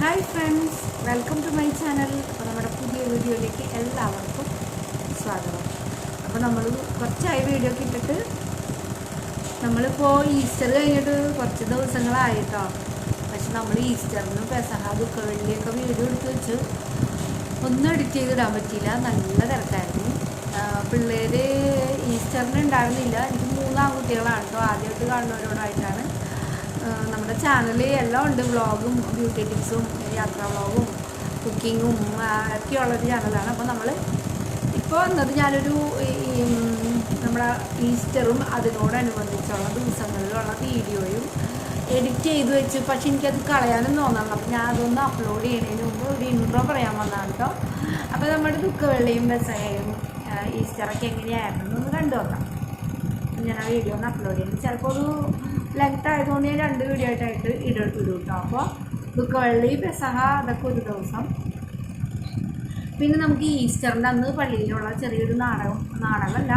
Hi friends, welcome to my channel. അപ്പോൾ നമ്മുടെ പുതിയ വീഡിയോയിലേക്ക് എല്ലാവർക്കും സ്വാഗതം. അപ്പോൾ നമ്മൾ കുറച്ചായി വീഡിയോ ഒക്കെ ഇട്ടിട്ട് നമ്മളിപ്പോൾ ഈസ്റ്റർ കഴിഞ്ഞിട്ട് കുറച്ച് ദിവസങ്ങളായിട്ടോ. പക്ഷെ നമ്മൾ ഈസ്റ്ററിന് പെസഹ ദുഃഖവെള്ളിയൊക്കെ വീഡിയോ എടുത്ത് വെച്ച് ഒന്നും എഡിറ്റ് ചെയ്തിടാൻ പറ്റിയില്ല. നല്ല തിരക്കായിരുന്നു. പിള്ളേർ ഈസ്റ്ററിന് ഉണ്ടായിരുന്നില്ല. എനിക്ക് 3 ആൺകുട്ടികളാണ് കേട്ടോ. ആദ്യമായിട്ട് കാണുന്നവരോടായിട്ടാണ്. നമ്മുടെ ചാനലിൽ എല്ലാം ഉണ്ട്. വ്ളോഗും ബ്യൂട്ടി ടിപ്സും യാത്രാ വ്ളോഗും കുക്കിങ്ങും ഒക്കെയുള്ളൊരു ചാനലാണ്. അപ്പോൾ നമ്മൾ ഇപ്പോൾ വന്നത് ഞാനൊരു നമ്മുടെ ഈസ്റ്ററും അതിനോടനുബന്ധിച്ചുള്ള ദിവസങ്ങളിലുള്ള വീഡിയോയും എഡിറ്റ് ചെയ്ത് വെച്ച്. പക്ഷെ എനിക്കത് കളയാനും തോന്നണം. അപ്പോൾ ഞാൻ അതൊന്ന് അപ്ലോഡ് ചെയ്യുന്നതിന് മുമ്പ് ഒരു ഇൻട്രോ പറയാൻ വന്നതാണ് കേട്ടോ. അപ്പോൾ നമ്മുടെ ദുഃഖവെള്ളിയും പെസഹയും ഈസ്റ്ററൊക്കെ എങ്ങനെയായിരുന്നു ഒന്ന് കണ്ടു നോക്കാം. ഞാൻ ആ വീഡിയോ ഒന്ന് അപ്ലോഡ് ചെയ്യുന്നത് ചിലപ്പോൾ ഒരു ലെങ്ത് ആയതുകൊണ്ട് ഞാൻ 2 വീഡിയോ ആയിട്ട് ഇടും കേട്ടോ. അപ്പോൾ ദുഃഖവെള്ളി പെസഹ അതൊക്കെ ഒരു ദിവസം. പിന്നെ നമുക്ക് ഈസ്റ്ററിൻ്റെ അന്ന് പള്ളിയിലുള്ള ചെറിയൊരു നാടകമല്ല,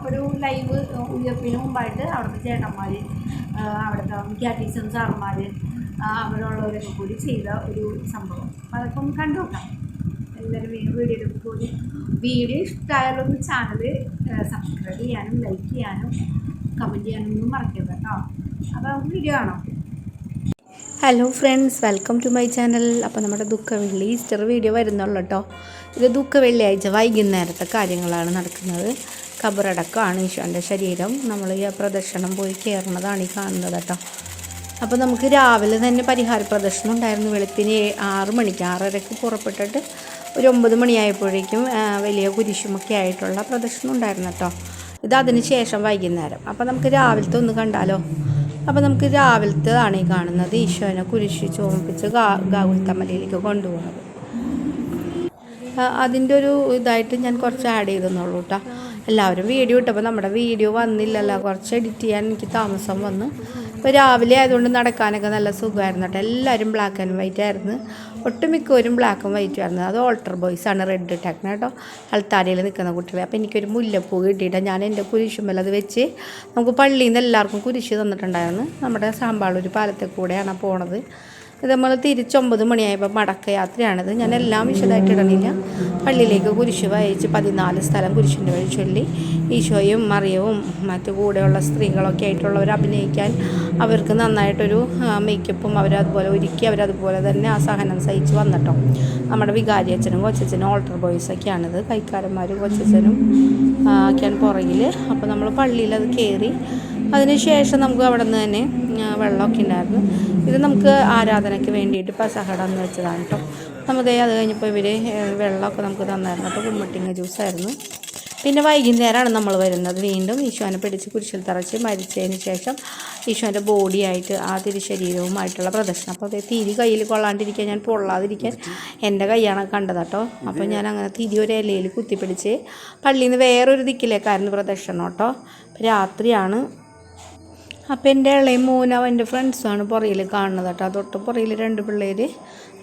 ഒരു ലൈവ് ഉയർപ്പിന് മുമ്പായിട്ട് അവിടുത്തെ ചേട്ടന്മാർ, അവിടുത്തെ ക്യാറ്റീസം സാറന്മാർ, അവരുള്ളവരൊക്കെ കൂടി ചെയ്ത ഒരു സംഭവം. അപ്പോൾ അതൊക്കെ ഒന്ന് കണ്ടു നോക്കാം. എല്ലാവരും വീഡിയോയിലേക്ക് കൂടി വീഡിയോ ഇഷ്ടമായാലൊന്ന് ചാനൽ സബ്സ്ക്രൈബ് ചെയ്യാനും ലൈക്ക് ചെയ്യാനും കമൻറ്റ് ചെയ്യാനൊന്നും മറക്കരുത് കേട്ടോ. അപ്പോൾ നമുക്ക് വീഡിയോ കാണാം. Hello friends, welcome to my channel. അപ്പോൾ നമ്മുടെ ദുഃഖവെള്ളി ഈസ്റ്റർ വീഡിയോ വരുന്നുള്ളൂ കേട്ടോ. ഇത് ദുഃഖവെള്ളിയാഴ്ച വൈകുന്നേരത്തെ കാര്യങ്ങളാണ് നടക്കുന്നത്. ഖബറടക്കമാണ്. ഈശോൻ്റെ ശരീരം നമ്മൾ ഈ പ്രദക്ഷിണം പോയി കയറുന്നതാണ് ഈ കാണുന്നത് കേട്ടോ. അപ്പോൾ നമുക്ക് രാവിലെ തന്നെ പരിഹാര പ്രദർശനം ഉണ്ടായിരുന്നു. വെളുപ്പിന് 6 മണിക്ക് 6:30 പുറപ്പെട്ടിട്ട് ഒരു 9 മണിയായപ്പോഴേക്കും വലിയ കുരിശുമൊക്കെ ആയിട്ടുള്ള പ്രദർശനം ഉണ്ടായിരുന്നു കേട്ടോ. ഇത് അതിന് ശേഷം വൈകുന്നേരം. അപ്പോൾ നമുക്ക് രാവിലത്തെ ഒന്ന് കണ്ടാലോ. അപ്പോൾ നമുക്ക് രാവിലത്തെ ആണ് ഈ കാണുന്നത്. ഈശോനെ കുരിശ് ചുമപ്പിച്ച് ഗാഗുൽത്താമലയിലേക്ക് കൊണ്ടുപോകുന്നത്. അതിൻ്റെ ഒരു ഇതായിട്ട് ഞാൻ കുറച്ച് ആഡ് ചെയ്തെന്നുള്ളൂ കേട്ടോ. എല്ലാവരും വീഡിയോ ഇട്ടപ്പോൾ നമ്മുടെ വീഡിയോ വന്നില്ലല്ലോ. കുറച്ച് എഡിറ്റ് ചെയ്യാൻ എനിക്ക് താമസം വന്നു. ഇപ്പോൾ രാവിലെ ആയതുകൊണ്ട് നടക്കാനൊക്കെ നല്ല സുഖമായിരുന്നു കേട്ടോ. എല്ലാവരും ബ്ലാക്ക് ആൻഡ് വൈറ്റ് ആയിരുന്നു. ഒട്ടുമിക്കവരും ബ്ലാക്കും വൈറ്റും ആയിരുന്നു. അത് ഓൾട്ടർ ബോയ്സാണ് റെഡ് ഇട്ടേക്കണം കേട്ടോ, അൾത്താരയിൽ നിൽക്കുന്ന കുട്ടികളെ. അപ്പോൾ എനിക്കൊരു മുല്ലപ്പൂ കിട്ടിയിട്ട് ഞാൻ എൻ്റെ കുരിശുമ്മൽ അത് വെച്ച്, നമുക്ക് പള്ളിയിൽ നിന്ന് എല്ലാവർക്കും കുരിശ് തന്നിട്ടുണ്ടായിരുന്നു. നമ്മുടെ സാമ്പാളൂർ പാലത്തെ കൂടെയാണ് പോണത്. ഇത് നമ്മൾ തിരിച്ച് 9 മണിയായപ്പോൾ മടക്കയാത്രയാണിത്. ഞാൻ എല്ലാം വിശദമായിട്ട് ഇടണില്ല. പള്ളിയിലേക്ക് കുരിശ് വായിച്ച് 14 സ്ഥലം കുരിശിൻ്റെ വഴി ചൊല്ലി ഈശോയും മറിയവും മറ്റു കൂടെയുള്ള സ്ത്രീകളൊക്കെ ആയിട്ടുള്ളവർ അഭിനയിക്കാൻ അവർക്ക് നന്നായിട്ടൊരു മേക്കപ്പും അവരതുപോലെ ഒരുക്കി അവരതുപോലെ തന്നെ ആ സഹനം സഹിച്ച് വന്നിട്ടോ. നമ്മുടെ വികാരി അച്ഛനും കൊച്ചച്ഛനും ഓൾട്ടർ ബോയ്സൊക്കെയാണിത്. കൈക്കാരന്മാരും കൊച്ചച്ഛനും ഒക്കെയാണ് പുറകിൽ. അപ്പോൾ നമ്മൾ പള്ളിയിൽ അത് കയറി. അതിനുശേഷം നമുക്ക് അവിടെ നിന്ന് തന്നെ വെള്ളമൊക്കെ ഉണ്ടായിരുന്നു. ഇത് നമുക്ക് ആരാധനയ്ക്ക് വേണ്ടിയിട്ട് പെസഹടന്ന് വെച്ചതാണ് കേട്ടോ. നമുക്ക് അത് കഴിഞ്ഞപ്പോൾ ഇവർ വെള്ളമൊക്കെ നമുക്ക് തന്നായിരുന്നു. അപ്പോൾ കുമ്മട്ടിങ്ങ ജ്യൂസായിരുന്നു. പിന്നെ വൈകുന്നേരമാണ് നമ്മൾ വരുന്നത്. വീണ്ടും ഈശോനെ പിടിച്ച് കുരിശിൽ തറച്ച് മരിച്ചതിന് ശേഷം ഈശോൻ്റെ ബോഡിയായിട്ട് ആ തിരുശരീരവുമായിട്ടുള്ള പ്രദർശനം. അപ്പോൾ അത് തിരി കയ്യിൽ കൊള്ളാണ്ടിരിക്കാൻ, ഞാൻ പൊള്ളാതിരിക്കാൻ എൻ്റെ കൈയാണ് കണ്ടത് കേട്ടോ. അപ്പോൾ ഞാൻ അങ്ങനെ തിരി ഒരു ഇലയിൽ കുത്തിപ്പിടിച്ച് പള്ളിയിൽ നിന്ന് വേറൊരു ദിക്കിലേക്കായിരുന്നു പ്രദർശനം കേട്ടോ. രാത്രിയാണ്. അപ്പോൾ എൻ്റെ ഇളയമോനും അവൻ്റെ ഫ്രണ്ട്സാണ് പുറയിൽ കാണുന്നത് കേട്ടോ. തൊട്ട് പുറയിൽ 2 പിള്ളേർ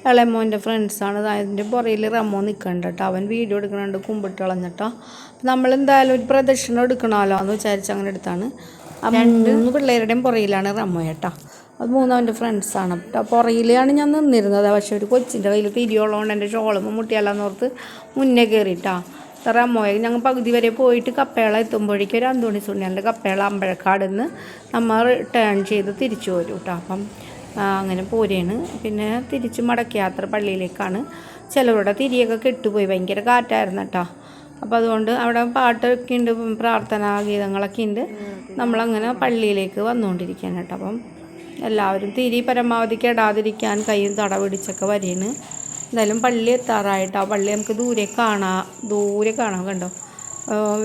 ഇളയമോൻ്റെ ഫ്രണ്ട്സാണ്. അതിൻ്റെ പുറയിൽ റമ്മോ നിൽക്കുന്നുണ്ട് കേട്ടോ. അവൻ വീഡിയോ എടുക്കണുണ്ട് കുമ്പിട്ട് കളഞ്ഞിട്ടോ. അപ്പോൾ നമ്മളെന്തായാലും ഒരു പ്രദർശനം എടുക്കണമല്ലോ എന്ന് വിചാരിച്ച് അങ്ങനെ എടുത്താണ്. 3 പിള്ളേരുടെയും പുറയിലാണ് റമ്മോ കേട്ടോ. അത് 3 അവൻ്റെ ഫ്രണ്ട്സാണ് കേട്ടോ. പുറയിലാണ് ഞാൻ നിന്നിരുന്നത്. പക്ഷേ ഒരു കൊച്ചിൻ്റെ കയ്യിൽ തിരിയുള്ളതുകൊണ്ട് എൻ്റെ ഷോളുമ്പോൾ മുട്ടിയല്ലാന്ന് ഓർത്ത് മുന്നേ കയറിയിട്ടാ. റമ്മോയെ ഞങ്ങൾ പകുതി വരെ പോയിട്ട് കപ്പേള എത്തുമ്പോഴേക്കും ഒരു അന്തോണി സുണ്ണിയാൻ്റെ കപ്പേള അമ്പഴക്കാട് നിന്ന് നമ്മൾ ടേൺ ചെയ്ത് തിരിച്ചു വരും കേട്ടോ. അപ്പം അങ്ങനെ പോരെയാണ്. പിന്നെ തിരിച്ച് മടക്കയാത്ര പള്ളിയിലേക്കാണ്. ചിലവരുടെ തിരിയൊക്കെ കെട്ടുപോയി, ഭയങ്കര കാറ്റായിരുന്നു കേട്ടോ. അപ്പോൾ അതുകൊണ്ട് അവിടെ പാട്ടൊക്കെ ഉണ്ട്, പ്രാർത്ഥനാ ഗീതങ്ങളൊക്കെ ഉണ്ട്. നമ്മളങ്ങനെ പള്ളിയിലേക്ക് വന്നുകൊണ്ടിരിക്കുകയാണ് കേട്ടോ. അപ്പം എല്ലാവരും തിരി പരമാവധി കെടാതിരിക്കാൻ കൈയും തട പിടിച്ചൊക്കെ വരികയാണ്. എന്തായാലും പള്ളി എത്താറായിട്ടോ. പള്ളി നമുക്ക് ദൂരെ കാണാം കണ്ടോ.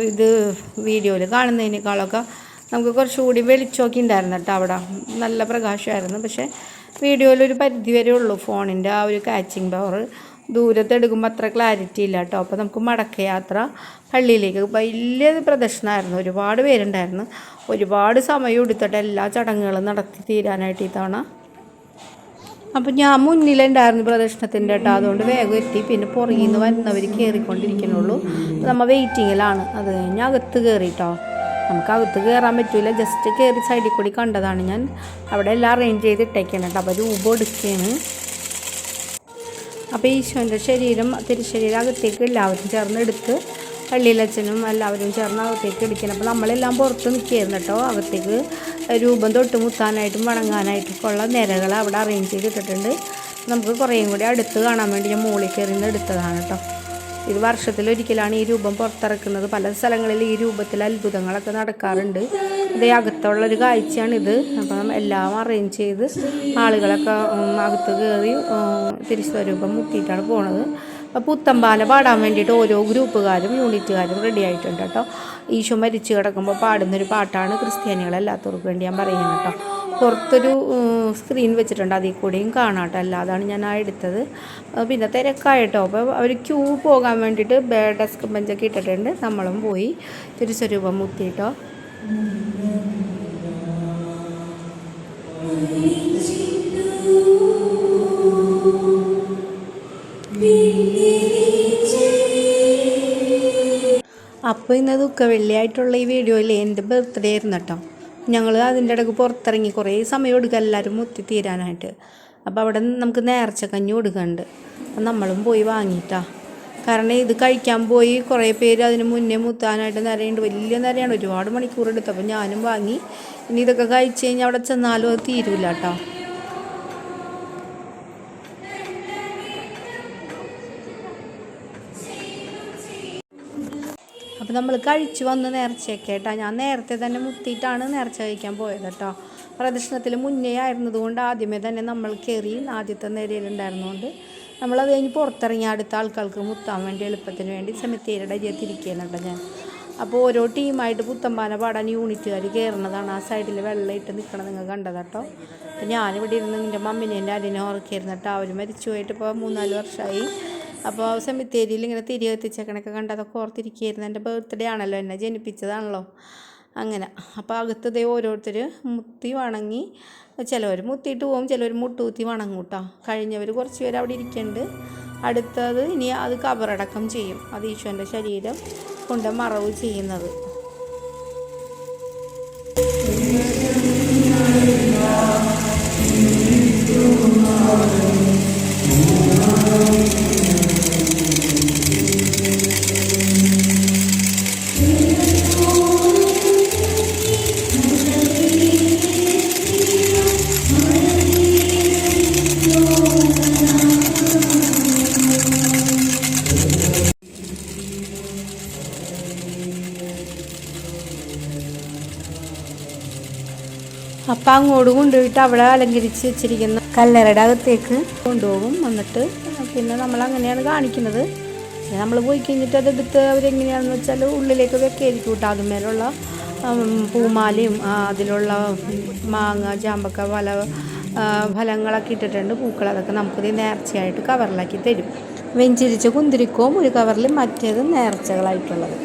ഇത് വീഡിയോയിൽ കാണുന്നതിനേക്കാളൊക്കെ നമുക്ക് കുറച്ചുകൂടി വെളിച്ചമൊക്കെ ഉണ്ടായിരുന്നു കേട്ടോ. അവിടെ നല്ല പ്രകാശമായിരുന്നു. പക്ഷേ വീഡിയോയിലൊരു പരിധി വരെ ഉള്ളൂ ഫോണിൻ്റെ ആ ഒരു കാച്ചിങ് പവർ. ദൂരത്തെടുക്കുമ്പോൾ അത്ര ക്ലാരിറ്റി ഇല്ല കേട്ടോ. അപ്പോൾ നമുക്ക് മടക്കയാത്ര പള്ളിയിലേക്ക് വലിയ പ്രദർശനമായിരുന്നു. ഒരുപാട് പേരുണ്ടായിരുന്നു. ഒരുപാട് സമയം എടുത്തിട്ട് എല്ലാ ചടങ്ങുകളും നടത്തി തീരാനായിട്ട് ഈ തവണ. അപ്പോൾ ഞാൻ മുന്നിലുണ്ടായിരുന്നു പ്രദർശനത്തിൻ്റെ കേട്ടോ. അതുകൊണ്ട് വേഗം എത്തി. പിന്നെ പുറകിൽ നിന്ന് വരുന്നവർ കയറിക്കൊണ്ടിരിക്കണുള്ളൂ. നമ്മൾ വെയിറ്റിങ്ങിലാണ്. അത് കഴിഞ്ഞ് അകത്ത് കയറിയിട്ടോ. നമുക്ക് അകത്ത് കയറാൻ പറ്റില്ല, ജസ്റ്റ് കയറി സൈഡിൽ കൂടി കണ്ടതാണ് ഞാൻ. അവിടെ എല്ലാം അറേഞ്ച് ചെയ്തിട്ടേക്കാണ് കേട്ടോ. അപ്പോൾ രൂപ എടുക്കുകയാണ്. അപ്പോൾ ഈശോൻ്റെ ശരീരം തിരുശരീരം അകത്തേക്ക് എല്ലാവരും ചേർന്ന് എടുത്ത് പള്ളിയിലച്ഛനും എല്ലാവരും ചേർന്ന് അകത്തേക്ക് എടുക്കണം. അപ്പോൾ നമ്മളെല്ലാം പുറത്ത് നിൽക്കുകയായിരുന്നു കേട്ടോ. അകത്തേക്ക് രൂപം തൊട്ട് മുത്താനായിട്ടും വണങ്ങാനായിട്ടൊക്കെ ഉള്ള നിരകൾ അവിടെ അറേഞ്ച് ചെയ്തിട്ടിട്ടുണ്ട്. നമുക്ക് കുറേയും കൂടി അടുത്ത് കാണാൻ വേണ്ടി ഞാൻ മുകളിൽ കയറി എടുത്തതാണ് കേട്ടോ. ഇത് വർഷത്തിലൊരിക്കലാണ് ഈ രൂപം പുറത്തിറക്കുന്നത്. പല സ്ഥലങ്ങളിൽ ഈ രൂപത്തിൽ അത്ഭുതങ്ങളൊക്കെ നടക്കാറുണ്ട്. ഇതേ അകത്തുള്ളൊരു കാഴ്ചയാണിത്. അപ്പം എല്ലാം അറേഞ്ച് ചെയ്ത് ആളുകളൊക്കെ അകത്ത് കയറി തിരുസ്വരൂപം മുത്തിയിട്ടാണ് പോണത്. അപ്പോൾ പുത്തമ്പാല പാടാൻ വേണ്ടിയിട്ട് ഓരോ ഗ്രൂപ്പുകാരും യൂണിറ്റുകാരും റെഡി ആയിട്ടുണ്ട് കേട്ടോ. ഈശോ മരിച്ചു കിടക്കുമ്പോൾ പാടുന്നൊരു പാട്ടാണ് ക്രിസ്ത്യാനികളെല്ലാത്തവർക്കും വേണ്ടി ഞാൻ പറയുന്നത് കേട്ടോ. പുറത്തൊരു സ്ക്രീൻ വെച്ചിട്ടുണ്ട്, അതിൽ കൂടെയും കാണാം കേട്ടോ. അല്ലാതാണ് ഞാൻ എടുത്തത്. പിന്നെ തിരക്കായിട്ടോ. അപ്പോൾ അവർ ക്യൂ പോകാൻ വേണ്ടിയിട്ട് ഡെസ്ക് ബെഞ്ചൊക്കെ ഇട്ടിട്ടുണ്ട്. നമ്മളും പോയി തിരുസ്വരൂപം മുത്തിയിട്ടോ. അപ്പോൾ ഇന്ന് ദുഃഖവെള്ളിയായിട്ടുള്ള ഈ വീഡിയോയിൽ എൻ്റെ ബർത്ത്ഡേ ആയിരുന്നു കേട്ടോ. ഞങ്ങൾ അതിൻ്റെ ഇടയ്ക്ക് പുറത്തിറങ്ങി കുറേ സമയം എടുക്കുക എല്ലാവരും മുത്തി തീരാനായിട്ട്. അപ്പോൾ അവിടെ നമുക്ക് നേർച്ചക്കഞ്ഞി കൊടുക്കുന്നുണ്ട്. അപ്പം നമ്മളും പോയി വാങ്ങിയിട്ടാ. കാരണം ഇത് കഴിക്കാൻ പോയി കുറേ പേര് അതിന് മുന്നേ മുത്താനായിട്ട് നിരയുണ്ട്. വലിയ നിരയാണ്, ഒരുപാട് മണിക്കൂർ എടുത്തു. അപ്പോൾ ഞാനും വാങ്ങി. ഇനി ഇതൊക്കെ കഴിച്ച് കഴിഞ്ഞാൽ അവിടെ ചെന്നാലും അത് തീരൂല കേട്ടോ. അപ്പോൾ നമ്മൾ കഴിച്ചു വന്ന് നേർച്ചയൊക്കെ കേട്ടോ. ഞാൻ നേരത്തെ തന്നെ മുത്തിയിട്ടാണ് നേർച്ച കഴിക്കാൻ പോയത് കേട്ടോ. പ്രദക്ഷിണത്തിൽ മുന്നേ ആയിരുന്നതുകൊണ്ട് ആദ്യമേ തന്നെ നമ്മൾ കയറി ആദ്യത്തെ നിരയിലുണ്ടായിരുന്നതുകൊണ്ട് നമ്മളത് കഴിഞ്ഞ് പുറത്തിറങ്ങി അടുത്ത ആൾക്കാർക്ക് മുത്താൻ വേണ്ടി എളുപ്പത്തിന് വേണ്ടി സെമിത്തേരിയുടെ തിരിക്കുകയാണ് ഞാൻ. അപ്പോൾ ഓരോ ടീമായിട്ട് പുത്തമ്പാന പാടാൻ യൂണിറ്റുകാർ കയറുന്നതാണ്. ആ സൈഡിൽ വെള്ളമിട്ട് നിൽക്കണം, നിങ്ങൾ കണ്ടത് കേട്ടോ. അപ്പോൾ ഞാനിവിടെ ഇരുന്ന് എൻ്റെ മമ്മിനെ എൻ്റെ അരിനെ ഓർക്കായിരുന്നു കേട്ടോ. അവർ മരിച്ചു പോയിട്ട് ഇപ്പോൾ 3-4 വർഷമായി. അപ്പോൾ സെമിത്തേരിയിൽ ഇങ്ങനെ തിരികെ എത്തിച്ചേക്കണൊക്കെ കണ്ടതൊക്കെ ഓർത്തിരിക്കുകയായിരുന്നു. എൻ്റെ ബർത്ത്ഡേ ആണല്ലോ, എന്നെ ജനിപ്പിച്ചതാണല്ലോ അങ്ങനെ. അപ്പോൾ അകത്തതേ ഓരോരുത്തർ മുത്തി വണങ്ങി, ചിലവർ മുത്തിയിട്ട് പോകും, ചിലവർ മുട്ടൂത്തി വണങ്ങും കേട്ടോ. കഴിഞ്ഞവർ കുറച്ച് പേര് അവിടെ ഇരിക്കുന്നുണ്ട്. അടുത്തത് ഇനി അത് കബറടക്കം ചെയ്യും. അത് ഈശോൻ്റെ ശരീരം കൊണ്ട് മറവ് ചെയ്യുന്നത്. അപ്പം അങ്ങോട്ട് കൊണ്ടുപോയിട്ട് അവിടെ അലങ്കരിച്ച് വെച്ചിരിക്കുന്ന കല്ലറയുടെ അകത്തേക്ക് കൊണ്ടുപോകും. എന്നിട്ട് പിന്നെ നമ്മൾ അങ്ങനെയാണ് കാണിക്കുന്നത്. നമ്മൾ പോയി കഴിഞ്ഞിട്ട് അതെടുത്ത് അവരെങ്ങനെയാണെന്ന് വെച്ചാൽ ഉള്ളിലേക്ക് വെക്കായിരിക്കും കേട്ടോ. അതുമേലുള്ള പൂമാലയും അതിലുള്ള മാങ്ങ, ചാമ്പക്ക, ഫലങ്ങളൊക്കെ ഇട്ടിട്ടുണ്ട്. പൂക്കൾ അതൊക്കെ നമുക്കിത് നേർച്ചയായിട്ട് കവറിലാക്കി തരും. വെഞ്ചിരിച്ച കുന്തിരിക്കവും ഒരു കവറിൽ, മറ്റേത് നേർച്ചകളായിട്ടുള്ളത്.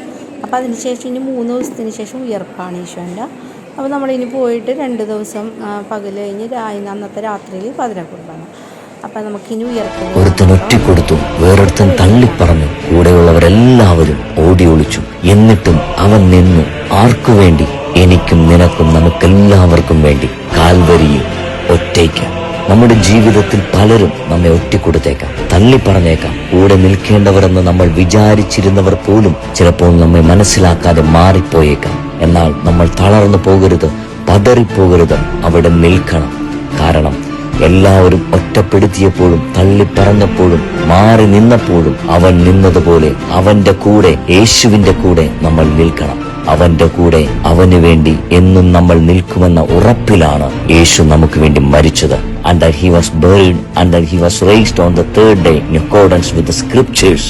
അപ്പോൾ അതിന് ശേഷം ഇനി 3 ദിവസത്തിന് ശേഷം ഉയർപ്പാണ് ഈശോൻ്റെ. അപ്പോൾ നമ്മളിനി പോയിട്ട് 2 ദിവസം പകൽ കഴിഞ്ഞ് അന്നത്തെ രാത്രിയിൽ പതിരക്കുർബാന. അപ്പം നമുക്കിനി ഉയർത്തും. ഒരുത്തൻ ഒറ്റക്കൊടുത്തു, വേറൊരുത്തൻ തള്ളിപ്പറഞ്ഞു, കൂടെയുള്ളവരെല്ലാവരും ഓടി ഒളിച്ചു. എന്നിട്ടും അവൻ നിന്നു. ആർക്കു വേണ്ടി? എനിക്കും നിനക്കും, നമുക്കെല്ലാവർക്കും വേണ്ടി. കാൽവരിയിൽ ഒറ്റയ്ക്ക്. നമ്മുടെ ജീവിതത്തിൽ പലരും നമ്മെ ഒറ്റക്കൊടുത്തേക്കാം, തള്ളിപ്പറഞ്ഞേക്കാം. കൂടെ നിൽക്കേണ്ടവരെന്ന് നമ്മൾ വിചാരിച്ചിരുന്നവർ പോലും ചിലപ്പോൾ നമ്മെ മനസ്സിലാക്കാതെ മാറിപ്പോയേക്കാം. എന്നാൽ നമ്മൾ തളർന്നു പോകരുത്, പതറിപ്പോകരുത്, അവിടെ നിൽക്കണം. കാരണം എല്ലാവരും ഒറ്റപ്പെടുത്തിയപ്പോഴും തള്ളിപ്പറഞ്ഞപ്പോഴും മാറി നിന്നപ്പോഴും അവൻ നിന്നതുപോലെ അവന്റെ കൂടെ, യേശുവിന്റെ കൂടെ നമ്മൾ നിൽക്കണം. അവന്റെ കൂടെ, അവന് വേണ്ടി എന്നും നമ്മൾ നിൽക്കുമെന്ന ഉറപ്പിലാണ് യേശു നമുക്ക് വേണ്ടി മരിച്ചത്. And that he was buried and that he was raised on the 3rd day in accordance with the scriptures.